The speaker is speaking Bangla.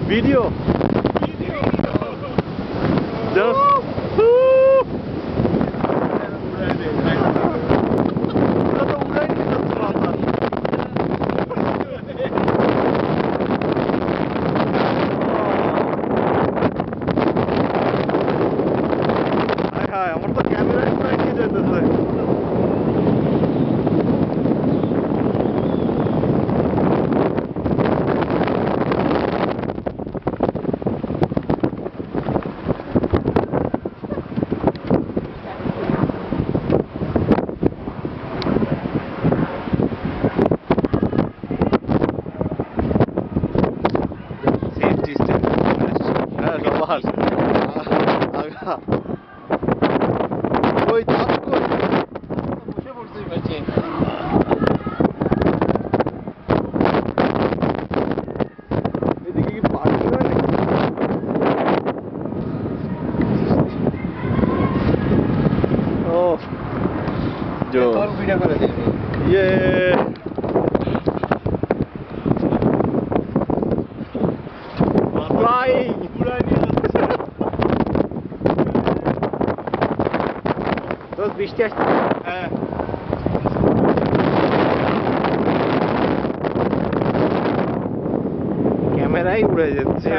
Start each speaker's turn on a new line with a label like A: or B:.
A: ভিডিও আমার তো ক্যামেরা নিয়ে যেতেছে ওই চাপ কর বসে পড়ছি বেঁচে এদিকে কি পার্টি হয় ও জো তোর ভিডিও করে দিবি ইয়ে flying তোর বৃষ্টি আসছে হ্যাঁ ক্যামেরাই উড়ে যাচ্ছে